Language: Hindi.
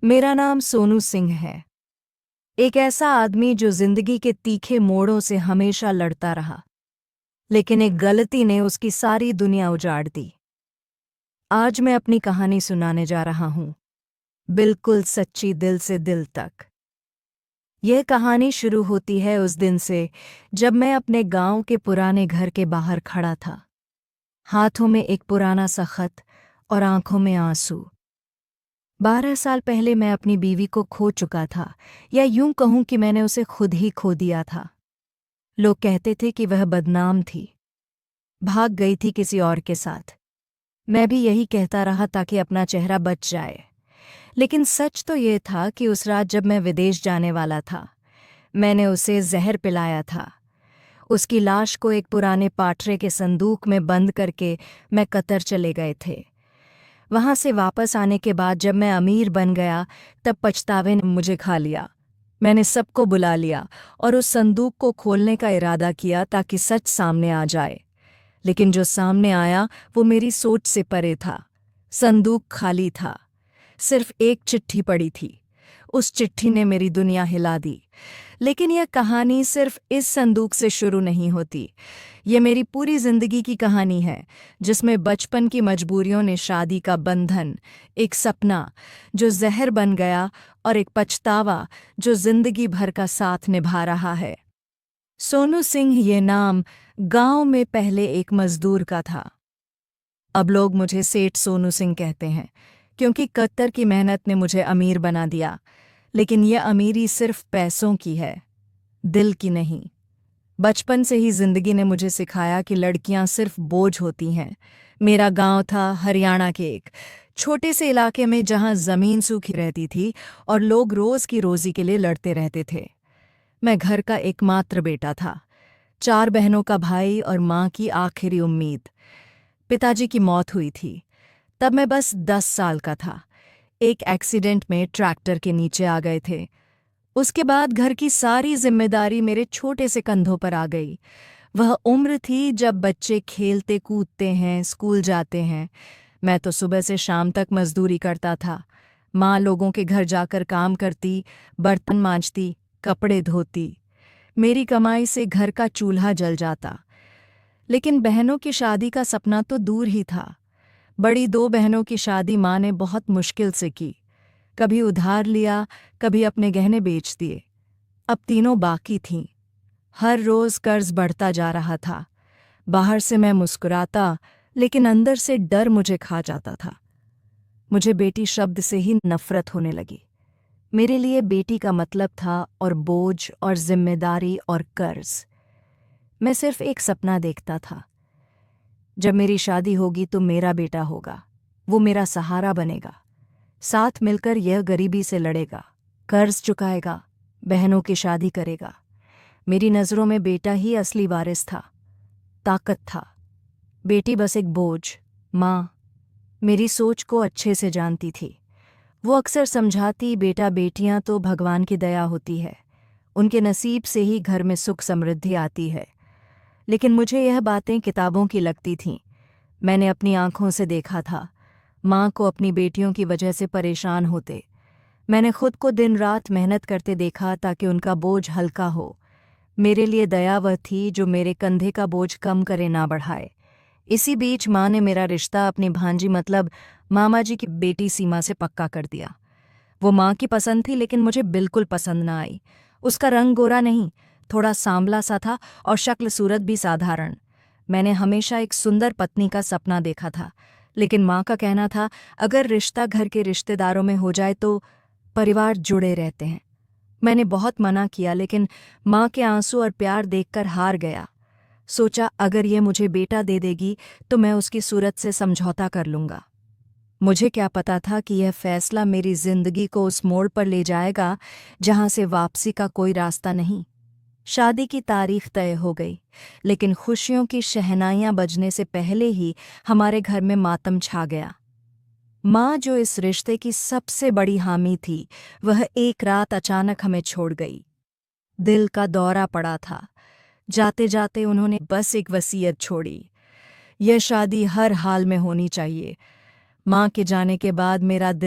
मेरा नाम सोनू सिंह है। एक ऐसा आदमी जो जिंदगी के तीखे मोड़ों से हमेशा लड़ता रहा, लेकिन एक गलती ने उसकी सारी दुनिया उजाड़ दी। आज मैं अपनी कहानी सुनाने जा रहा हूं, बिल्कुल सच्ची, दिल से दिल तक। यह कहानी शुरू होती है उस दिन से जब मैं अपने गांव के पुराने घर के बाहर खड़ा था, हाथों में एक पुराना सा खत और आंखों में आंसू। 12 साल पहले मैं अपनी बीवी को खो चुका था, या यूं कहूं कि मैंने उसे खुद ही खो दिया था। लोग कहते थे कि वह बदनाम थी, भाग गई थी किसी और के साथ। मैं भी यही कहता रहा ताकि अपना चेहरा बच जाए। लेकिन सच तो ये था कि उस रात जब मैं विदेश जाने वाला था, मैंने उसे जहर पिलाया था। उसकी लाश को एक पुराने पाटरे के संदूक में बंद करके मैं कतर चले गए थे। वहां से वापस आने के बाद जब मैं अमीर बन गया, तब पछतावे ने मुझे खा लिया। मैंने सबको बुला लिया और उस संदूक को खोलने का इरादा किया ताकि सच सामने आ जाए। लेकिन जो सामने आया वो मेरी सोच से परे था। संदूक खाली था, सिर्फ एक चिट्ठी पड़ी थी। उस चिट्ठी ने मेरी दुनिया हिला दी। लेकिन यह कहानी सिर्फ इस संदूक से शुरू नहीं होती। ये मेरी पूरी जिंदगी की कहानी है, जिसमें बचपन की मजबूरियों ने शादी का बंधन, एक सपना जो जहर बन गया, और एक पछतावा जो जिंदगी भर का साथ निभा रहा है। सोनू सिंह ये नाम गांव में पहले एक मजदूर का था। अब लोग मुझे सेठ सोनू सिंह कहते हैं, क्योंकि कत्तर की मेहनत ने मुझे अमीर बना दिया। लेकिन यह अमीरी सिर्फ पैसों की है, दिल की नहीं। बचपन से ही जिंदगी ने मुझे सिखाया कि लड़कियां सिर्फ बोझ होती हैं। मेरा गांव था हरियाणा के एक छोटे से इलाके में, जहां जमीन सूखी रहती थी और लोग रोज की रोजी के लिए लड़ते रहते थे। मैं घर का एकमात्र बेटा था, 4 बहनों का भाई और माँ की आखिरी उम्मीद। पिताजी की मौत हुई थी तब मैं बस 10 साल का था। एक एक्सीडेंट में ट्रैक्टर के नीचे आ गए थे। उसके बाद घर की सारी जिम्मेदारी मेरे छोटे से कंधों पर आ गई। वह उम्र थी जब बच्चे खेलते कूदते हैं, स्कूल जाते हैं। मैं तो सुबह से शाम तक मजदूरी करता था। माँ लोगों के घर जाकर काम करती, बर्तन मांजती, कपड़े धोती। मेरी कमाई से घर का चूल्हा जल जाता। लेकिन बहनों की शादी का सपना तो दूर ही था। बड़ी 2 बहनों की शादी माँ ने बहुत मुश्किल से की। कभी उधार लिया, कभी अपने गहने बेच दिए। अब तीनों बाकी थीं। हर रोज कर्ज बढ़ता जा रहा था। बाहर से मैं मुस्कुराता, लेकिन अंदर से डर मुझे खा जाता था। मुझे बेटी शब्द से ही नफरत होने लगी। मेरे लिए बेटी का मतलब था और बोझ और जिम्मेदारी और कर्ज। मैं सिर्फ एक सपना देखता था, जब मेरी शादी होगी तो मेरा बेटा होगा, वो मेरा सहारा बनेगा। साथ मिलकर यह गरीबी से लड़ेगा, कर्ज चुकाएगा, बहनों की शादी करेगा। मेरी नज़रों में बेटा ही असली वारिस था, ताकत था। बेटी बस एक बोझ। माँ मेरी सोच को अच्छे से जानती थी। वो अक्सर समझाती, बेटा बेटियां तो भगवान की दया होती है, उनके नसीब से ही घर में सुख समृद्धि आती है। लेकिन मुझे यह बातें किताबों की लगती थीं। मैंने अपनी आंखों से देखा था माँ को अपनी बेटियों की वजह से परेशान होते। मैंने खुद को दिन रात मेहनत करते देखा ताकि उनका बोझ हल्का हो। मेरे लिए दया वह थी जो मेरे कंधे का बोझ कम करे, ना बढ़ाए। इसी बीच माँ ने मेरा रिश्ता अपनी भांजी मतलब मामा जी की बेटी सीमा से पक्का कर दिया। वो माँ की पसंद थी, लेकिन मुझे बिल्कुल पसंद ना आई। उसका रंग गोरा नहीं, थोड़ा सांवला सा था, और शक्ल सूरत भी साधारण। मैंने हमेशा एक सुंदर पत्नी का सपना देखा था, लेकिन माँ का कहना था अगर रिश्ता घर के रिश्तेदारों में हो जाए तो परिवार जुड़े रहते हैं। मैंने बहुत मना किया, लेकिन माँ के आंसू और प्यार देखकर हार गया। सोचा अगर ये मुझे बेटा दे देगी तो मैं उसकी सूरत से समझौता कर लूँगा। मुझे क्या पता था कि यह फैसला मेरी जिंदगी को उस मोड़ पर ले जाएगा जहां से वापसी का कोई रास्ता नहीं। शादी की तारीख तय हो गई, लेकिन खुशियों की शहनाइयां बजने से पहले ही हमारे घर में मातम छा गया। माँ, जो इस रिश्ते की सबसे बड़ी हामी थी, वह एक रात अचानक हमें छोड़ गई। दिल का दौरा पड़ा था। जाते जाते उन्होंने बस एक वसीयत छोड़ी, यह शादी हर हाल में होनी चाहिए। माँ के जाने के बाद मेरा दिल